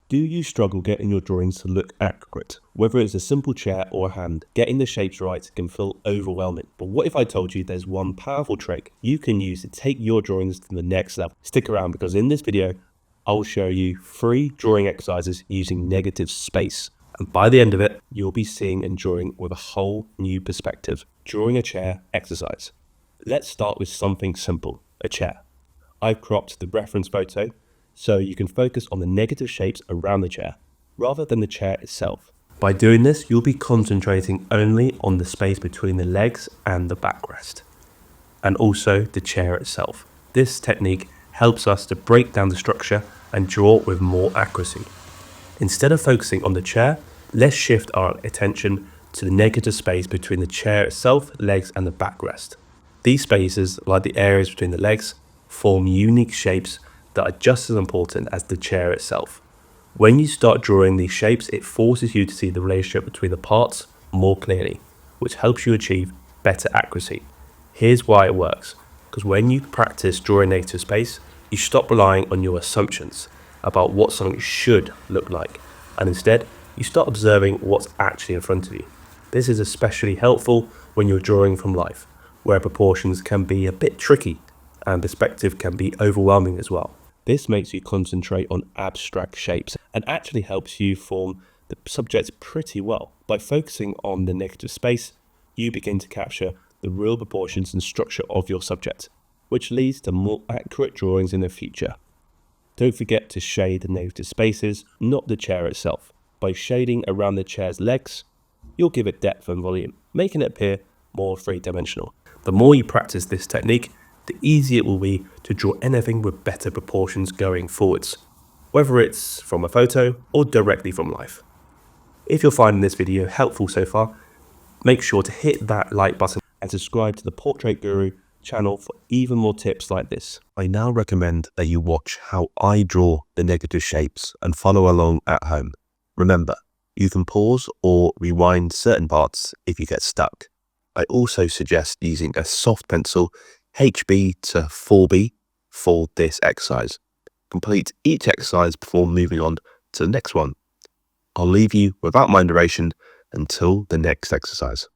Do you struggle getting your drawings to look accurate? Whether it's a simple chair or a hand, getting the shapes right can feel overwhelming. But what if I told you there's one powerful trick you can use to take your drawings to the next level? Stick around because in this video, I'll show you 3 drawing exercises using negative space. And by the end of it, you'll be seeing and drawing with a whole new perspective. Drawing a chair exercise. Let's start with something simple, a chair. I've cropped the reference photo so you can focus on the negative shapes around the chair, rather than the chair itself. By doing this, you'll be concentrating only on the space between the legs and the backrest, and also the chair itself. This technique helps us to break down the structure and draw with more accuracy. Instead of focusing on the chair, let's shift our attention to the negative space between the chair itself, legs, and the backrest. These spaces, like the areas between the legs, form unique shapes that are just as important as the chair itself. When you start drawing these shapes, it forces you to see the relationship between the parts more clearly, which helps you achieve better accuracy. Here's why it works, because when you practice drawing negative space, you stop relying on your assumptions about what something should look like, and instead, you start observing what's actually in front of you. This is especially helpful when you're drawing from life, where proportions can be a bit tricky and perspective can be overwhelming as well. This makes you concentrate on abstract shapes and actually helps you form the subject pretty well. By focusing on the negative space, you begin to capture the real proportions and structure of your subject, which leads to more accurate drawings in the future. Don't forget to shade the negative spaces, not the chair itself. By shading around the chair's legs, you'll give it depth and volume, making it appear more three-dimensional. The more you practice this technique, the easier it will be to draw anything with better proportions going forwards, whether it's from a photo or directly from life. If you're finding this video helpful so far, make sure to hit that like button and subscribe to the Portrait Guru channel for even more tips like this. I now recommend that you watch how I draw the negative shapes and follow along at home. Remember, you can pause or rewind certain parts if you get stuck. I also suggest using a soft pencil HB to 4B for this exercise. Complete each exercise before moving on to the next one. I'll leave you without my narration until the next exercise.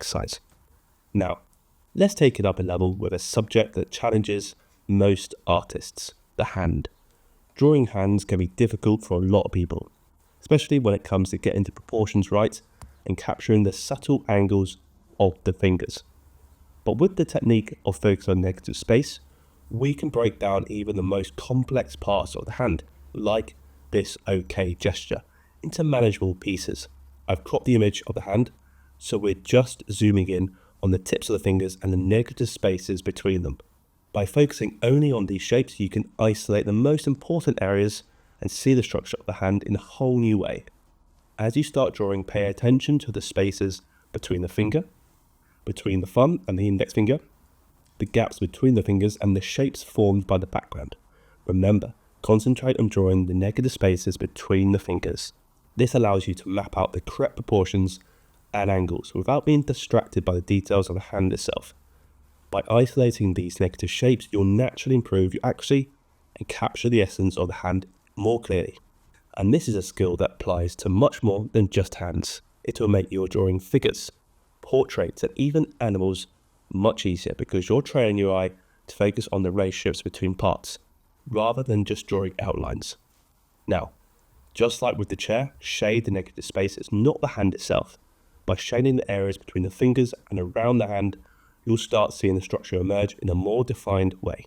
exercise. Now, let's take it up a level with a subject that challenges most artists, the hand. Drawing hands can be difficult for a lot of people, especially when it comes to getting the proportions right and capturing the subtle angles of the fingers. But with the technique of focus on negative space, we can break down even the most complex parts of the hand, like this OK gesture, into manageable pieces. I've cropped the image of the hand, so we're just zooming in on the tips of the fingers and the negative spaces between them. By focusing only on these shapes, you can isolate the most important areas and see the structure of the hand in a whole new way. As you start drawing, pay attention to the spaces between the finger, between the thumb and the index finger, the gaps between the fingers, and the shapes formed by the background. Remember, concentrate on drawing the negative spaces between the fingers. This allows you to map out the correct proportions and angles without being distracted by the details of the hand itself. By isolating these negative shapes, you'll naturally improve your accuracy and capture the essence of the hand more clearly. And this is a skill that applies to much more than just hands. It will make your drawing figures, portraits, and even animals much easier because you're training your eye to focus on the ratios between parts, rather than just drawing outlines. Now, just like with the chair, shade the negative spaces, not the hand itself. By shading the areas between the fingers and around the hand, you'll start seeing the structure emerge in a more defined way.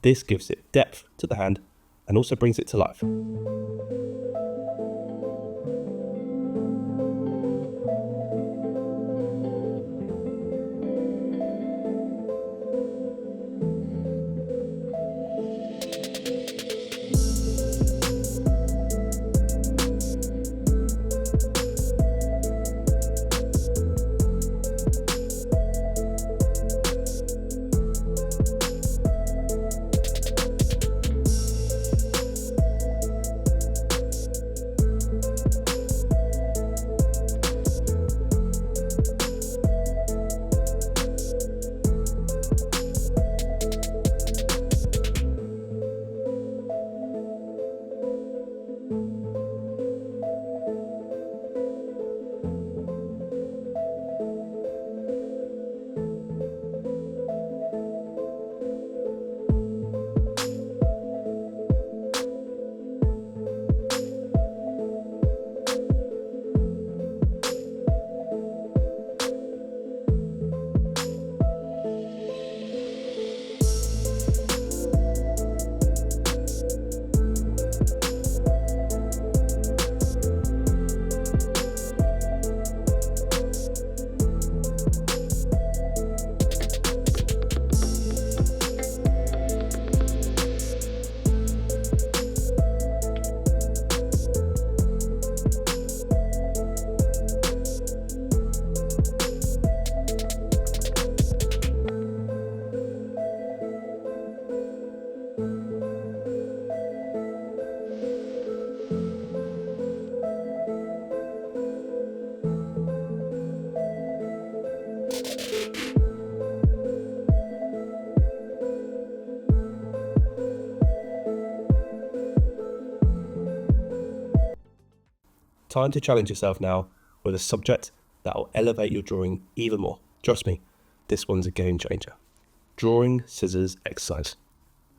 This gives it depth to the hand and also brings it to life. Time to challenge yourself now with a subject that will elevate your drawing even more. Trust me, this one's a game changer. Drawing scissors exercise.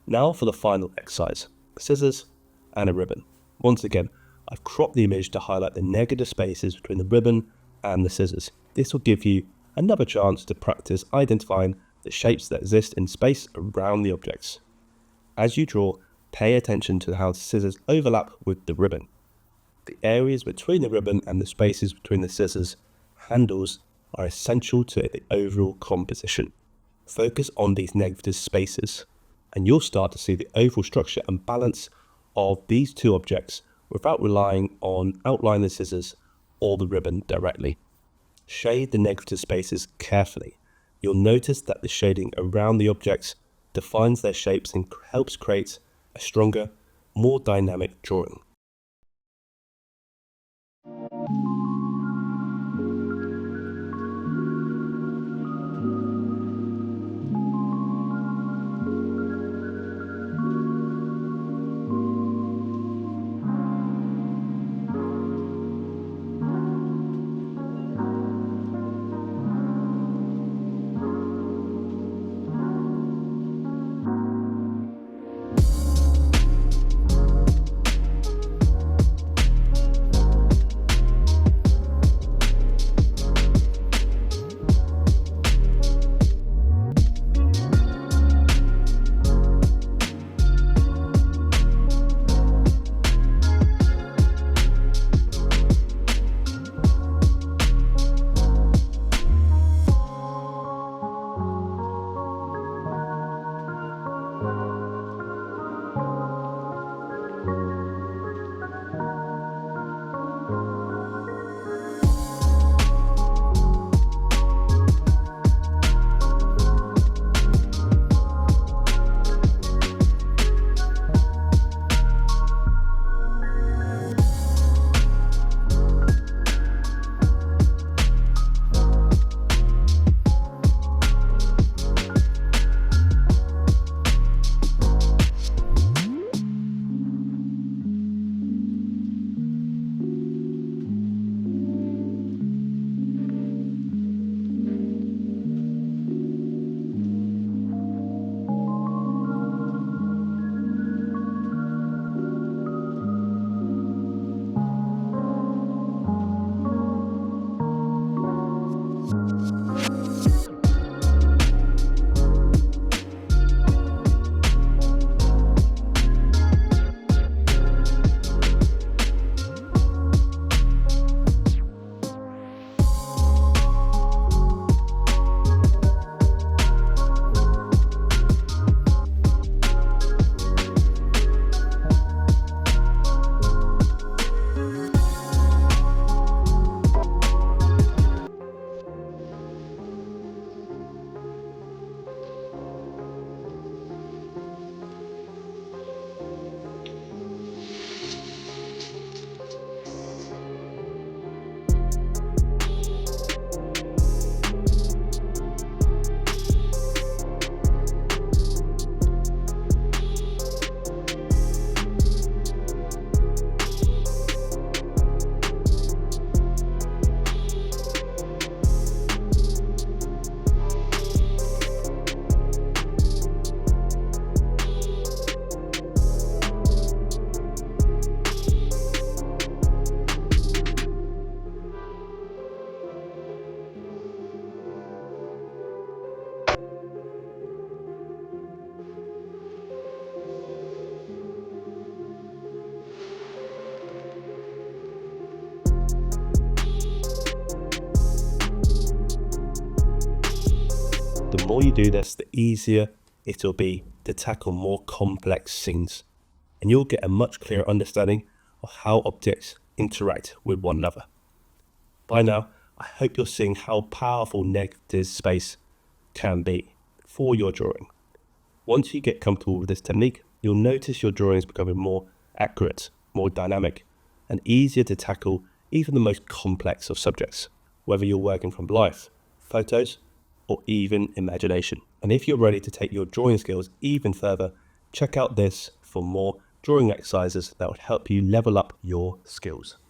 Now for the final exercise, scissors and a ribbon. Once again, I've cropped the image to highlight the negative spaces between the ribbon and the scissors. This will give you another chance to practice identifying the shapes that exist in space around the objects. As you draw, pay attention to how the scissors overlap with the ribbon. The areas between the ribbon and the spaces between the scissors handles are essential to the overall composition. Focus on these negative spaces, and you'll start to see the overall structure and balance of these two objects without relying on outlining the scissors or the ribbon directly. Shade the negative spaces carefully. You'll notice that the shading around the objects defines their shapes and helps create a stronger, more dynamic drawing. The more you do this, the easier it'll be to tackle more complex scenes, and you'll get a much clearer understanding of how objects interact with one another. By now, I hope you're seeing how powerful negative space can be for your drawing. Once you get comfortable with this technique, you'll notice your drawings becoming more accurate, more dynamic, and easier to tackle even the most complex of subjects, whether you're working from life, photos, or even imagination. And if you're ready to take your drawing skills even further, check out this for more drawing exercises that will help you level up your skills.